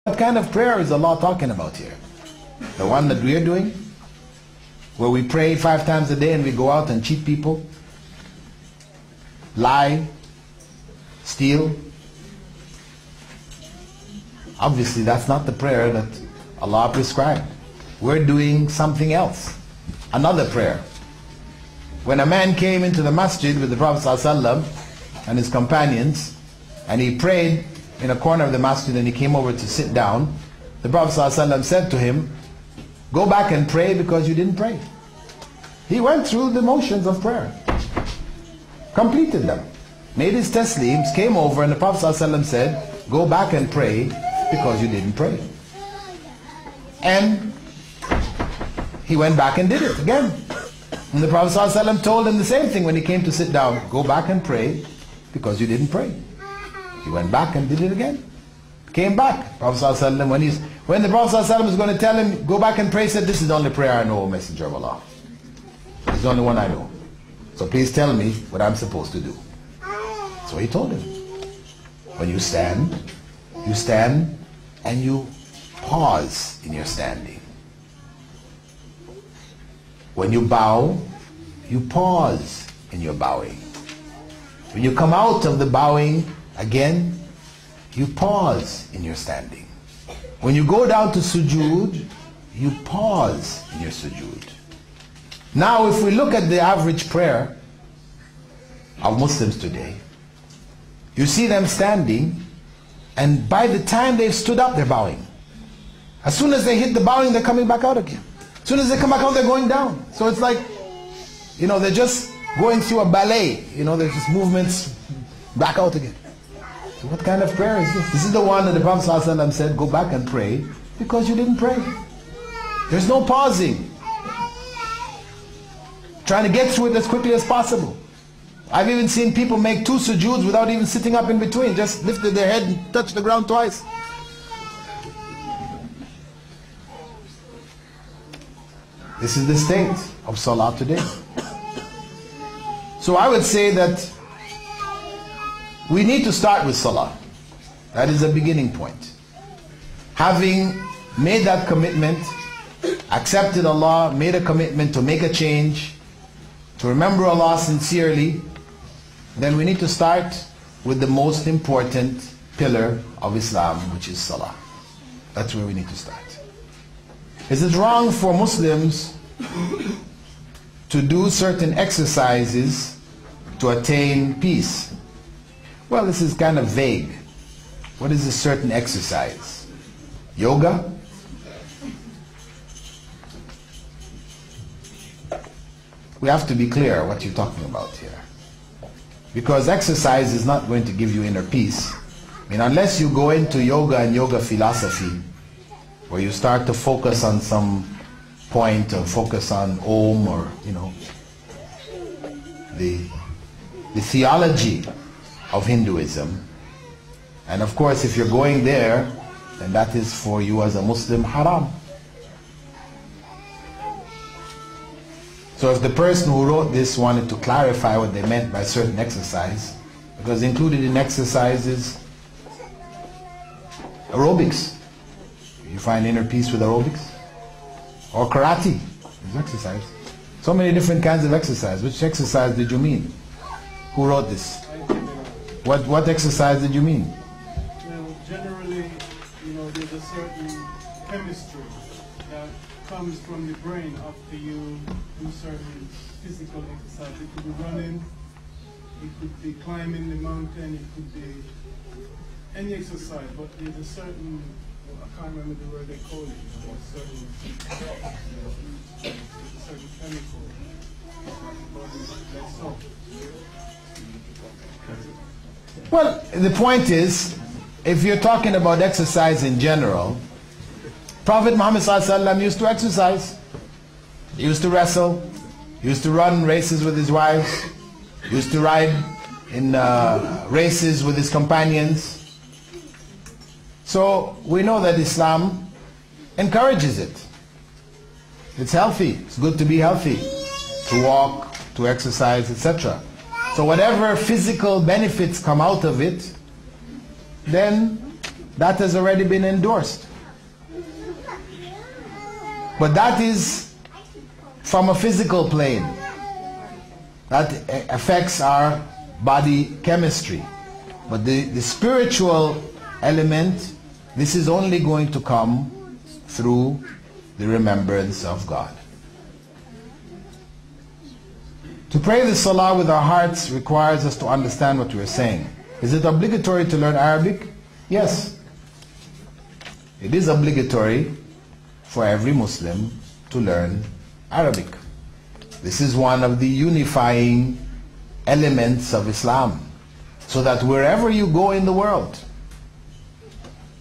What kind of prayer is Allah talking about here? The one that we are doing? Where we pray 5 times a day and we go out and cheat people? Lie? Steal? Obviously that's not the prayer that Allah prescribed. We're doing something else. Another prayer. When a man came into the masjid with the Prophet ﷺ and his companions, and he prayed in a corner of the masjid and he came over to sit down, the Prophet ﷺ said to him, "Go back and pray because you didn't pray." He went through the motions of prayer, completed them, made his taslims, came over, and the Prophet ﷺ said, "Go back and pray because you didn't pray." And he went back and did it again. And the Prophet ﷺ told him the same thing when he came to sit down, "Go back and pray because you didn't pray." He went back and did it again. Came back. Prophet ﷺ, when the Prophet ﷺ was going to tell him, "Go back and pray," he said, "This is the only prayer I know, O Messenger of Allah. It's the only one I know. So please tell me what I'm supposed to do." So he told him, when you stand and you pause in your standing. When you bow, you pause in your bowing. When you come out of the bowing, again, you pause in your standing. When you go down to sujood, you pause in your sujood. Now, if we look at the average prayer of Muslims today, you see them standing, and by the time they've stood up, they're bowing. As soon as they hit the bowing, they're coming back out again. As soon as they come back out, they're going down. So it's like, they're just going through a ballet. There's just movements back out again. So what kind of prayer is this? This is the one that the Prophet ﷺ said, "Go back and pray because you didn't pray." There's no pausing. Trying to get through it as quickly as possible. I've even seen people make 2 sujoods without even sitting up in between. Just lifted their head and touched the ground twice. This is the state of Salah today. So I would say that we need to start with Salah. That is the beginning point. Having made that commitment, accepted Allah, made a commitment to make a change, to remember Allah sincerely, then we need to start with the most important pillar of Islam, which is Salah. That's where we need to start. Is it wrong for Muslims to do certain exercises to attain peace? Well, this is kind of vague. What is a certain exercise? Yoga? We have to be clear what you're talking about here. Because exercise is not going to give you inner peace. Unless you go into yoga and yoga philosophy, where you start to focus on some point or focus on Om or, the theology of Hinduism. And of course, if you're going there, then that is for you as a Muslim haram. So if the person who wrote this wanted to clarify what they meant by certain exercise, because included in exercise is aerobics. You find inner peace with aerobics? Or karate is exercise. So many different kinds of exercise. Which exercise did you mean? Who wrote this? What exercise did you mean? Well, generally, there's a certain chemistry that comes from the brain after you do certain physical exercise. It could be running, it could be climbing the mountain, it could be any exercise, but there's a certain, I can't remember the word they call it, but a certain chemical that's so. Well, the point is, if you're talking about exercise in general, Prophet Muhammad ﷺ used to exercise. He used to wrestle. He used to run races with his wives. He used to ride in races with his companions. So we know that Islam encourages it. It's healthy. It's good to be healthy, to walk, to exercise, etc. So whatever physical benefits come out of it, then that has already been endorsed. But that is from a physical plane. That affects our body chemistry. But the spiritual element, this is only going to come through the remembrance of God. To pray the Salah with our hearts requires us to understand what we are saying. Is it obligatory to learn Arabic? Yes. It is obligatory for every Muslim to learn Arabic. This is one of the unifying elements of Islam. So that wherever you go in the world,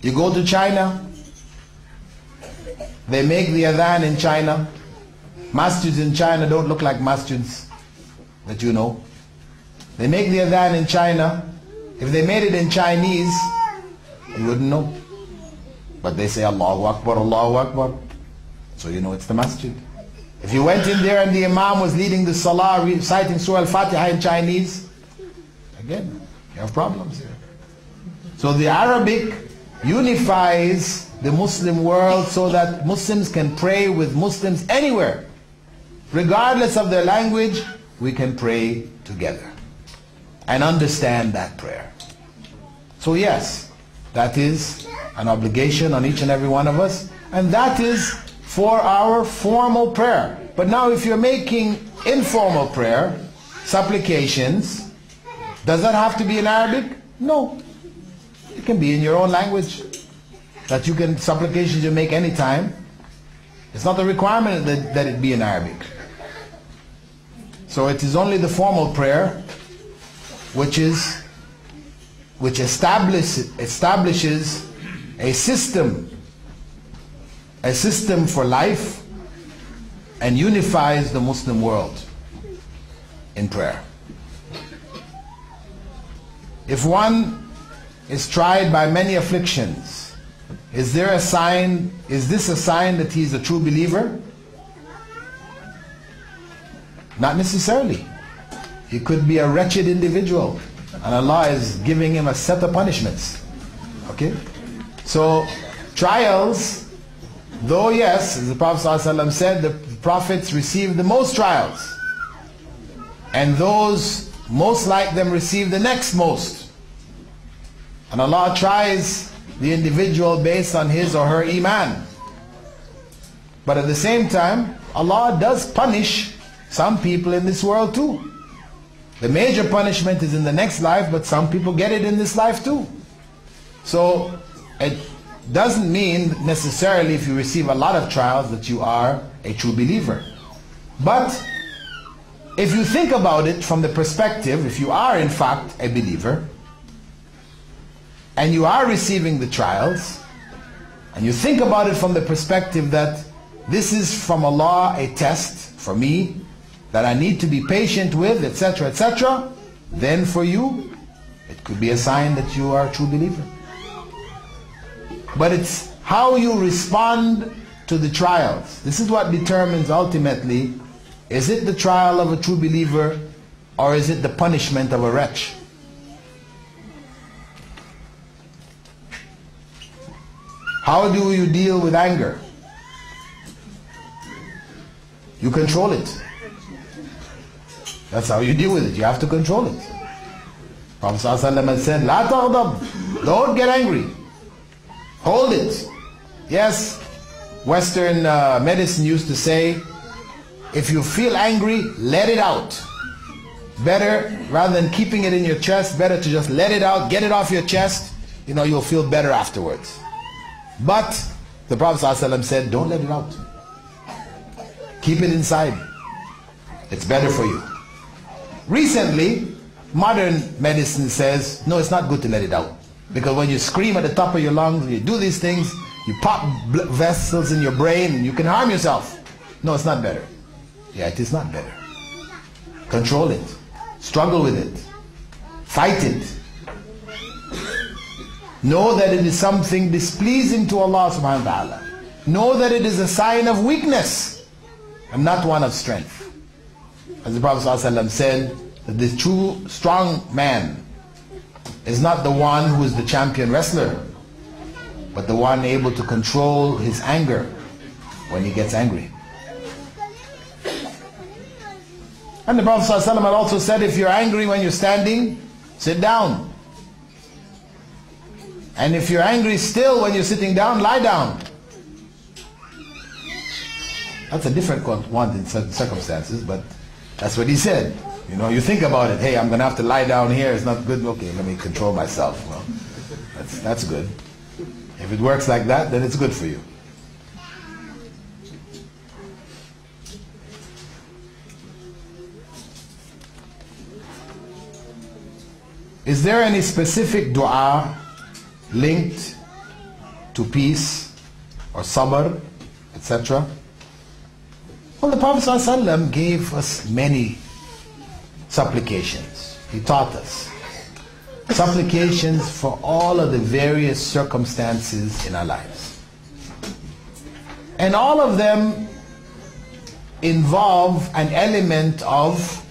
you go to China, they make the adhan in China. Masjids in China don't look like masjids that you know. They make the adhan in China. If they made it in Chinese, you wouldn't know. But they say Allahu Akbar, Allahu Akbar. So you know it's the masjid. If you went in there and the Imam was leading the Salah, reciting Surah Al-Fatiha in Chinese, again, you have problems here. So the Arabic unifies the Muslim world so that Muslims can pray with Muslims anywhere. Regardless of their language, we can pray together and understand that prayer. So yes, that is an obligation on each and every one of us, and that is for our formal prayer. But now if you're making informal prayer, supplications, does that have to be in Arabic? No. It can be in your own language. That you can, supplications you make anytime. It's not a requirement that it be in Arabic. So it is only the formal prayer which establishes a system for life and unifies the Muslim world in prayer. If one is tried by many afflictions, is this a sign that he is a true believer? Not necessarily. He could be a wretched individual and Allah is giving him a set of punishments. Okay? So trials, though yes, as the Prophet ﷺ said, the prophets received the most trials, and those most like them receive the next most. And Allah tries the individual based on his or her iman. But at the same time, Allah does punish some people in this world too. The major punishment is in the next life, but some people get it in this life too. So it doesn't mean necessarily if you receive a lot of trials that you are a true believer. But if you think about it from the perspective, if you are in fact a believer, and you are receiving the trials, and you think about it from the perspective that this is from Allah a test for me, that I need to be patient with, etc., etc., then for you, it could be a sign that you are a true believer. But it's how you respond to the trials. This is what determines ultimately, is it the trial of a true believer or is it the punishment of a wretch? How do you deal with anger? You control it. That's how you deal with it. You have to control it. Prophet ﷺ said, "La taghdab." Don't get angry. Hold it. Yes, Western medicine used to say, if you feel angry, let it out. Better, rather than keeping it in your chest, better to just let it out, get it off your chest. You know, you'll feel better afterwards. But the Prophet ﷺ said, don't let it out. Keep it inside. It's better for you. Recently, modern medicine says, no, it's not good to let it out. Because when you scream at the top of your lungs, you do these things, you pop vessels in your brain and you can harm yourself. No, it's not better. Yeah, it is not better. Control it. Struggle with it. Fight it. Know that it is something displeasing to Allah subhanahu wa ta'ala. Know that it is a sign of weakness and not one of strength. As the Prophet ﷺ said, that the true strong man is not the one who is the champion wrestler. but the one able to control his anger when he gets angry. And the Prophet ﷺ had also said, if you're angry when you're standing, sit down. And if you're angry still when you're sitting down, lie down. That's a different one in certain circumstances, but that's what he said. You know, you think about it, hey, I'm going to have to lie down here, it's not good, okay, let me control myself. Well, that's good. If it works like that, then it's good for you. Is there any specific dua linked to peace or sabr, etc.? Well, the Prophet ﷺ gave us many supplications. He taught us supplications for all of the various circumstances in our lives. And all of them involve an element of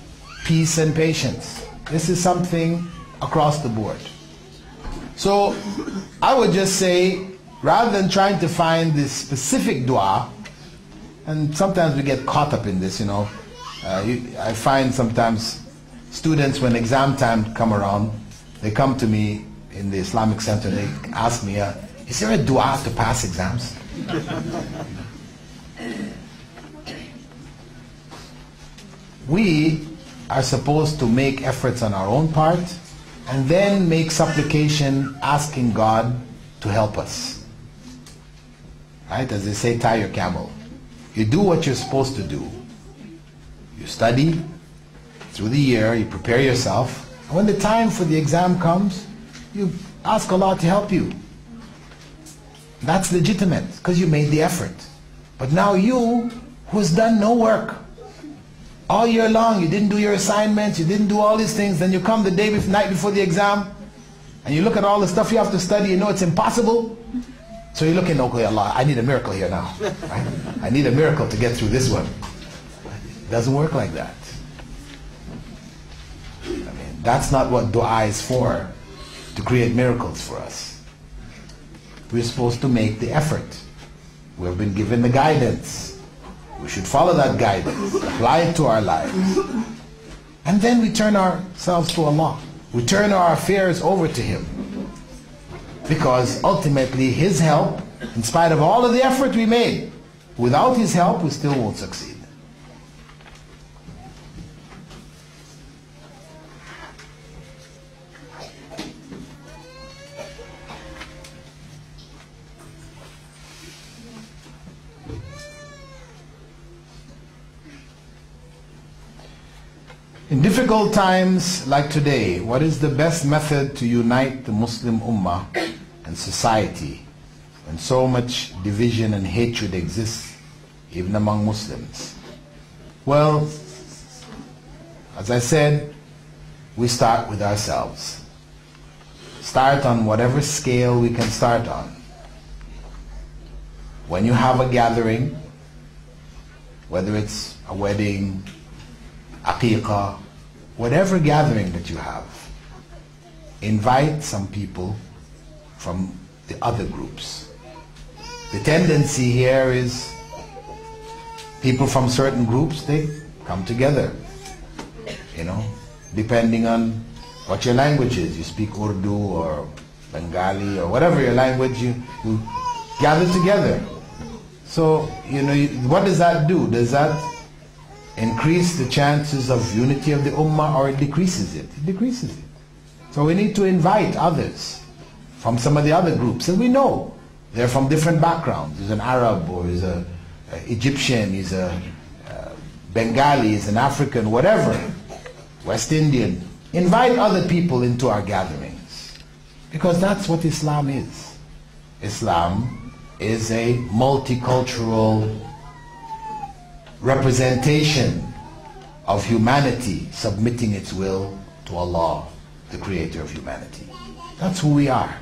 peace and patience. This is something across the board. So I would just say, rather than trying to find this specific dua, and sometimes we get caught up in this, you know. I find sometimes students, when exam time come around, they come to me in the Islamic Center, they ask me, is there a dua to pass exams? We are supposed to make efforts on our own part and then make supplication asking God to help us. Right? As they say, tie your camel. You do what you're supposed to do. You study through the year, you prepare yourself, and when the time for the exam comes, you ask Allah to help you. That's legitimate, because you made the effort. But now you, who's done no work, all year long, you didn't do your assignments, you didn't do all these things, then you come the night before the exam, and you look at all the stuff you have to study, you know it's impossible. So you're looking, okay, Allah, I need a miracle here now. Right? I need a miracle to get through this one. It doesn't work like that. I mean, that's not what dua is for, to create miracles for us. We're supposed to make the effort. We've been given the guidance. We should follow that guidance, apply it to our lives. And then we turn ourselves to Allah. We turn our affairs over to Him. Because ultimately His help, in spite of all of the effort we made, without His help we still won't succeed. In difficult times like today, what is the best method to unite the Muslim Ummah and society when so much division and hatred exists even among Muslims? Well, as I said, we start with ourselves. Start on whatever scale we can start on. When you have a gathering, whether it's a wedding, aqiqah, whatever gathering that you have, invite some people from the other groups. The tendency here is people from certain groups, they come together, you know, depending on what your language is. You speak Urdu or Bengali or whatever your language, you gather together. So, you know, what does that do? Does that increase the chances of unity of the Ummah, or it decreases it? It decreases it. So we need to invite others from some of the other groups, and we know they're from different backgrounds. He's an Arab, or he's an Egyptian, he's a Bengali, he's an African, whatever, West Indian. Invite other people into our gatherings, because that's what Islam is. Islam is a multicultural representation of humanity submitting its will to Allah, the creator of humanity. That's who we are.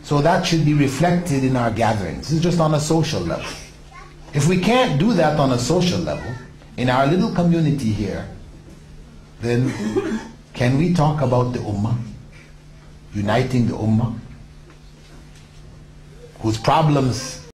So that should be reflected in our gatherings. This is just on a social level. If we can't do that on a social level, in our little community here, then can we talk about the Ummah? Uniting the Ummah? whose problems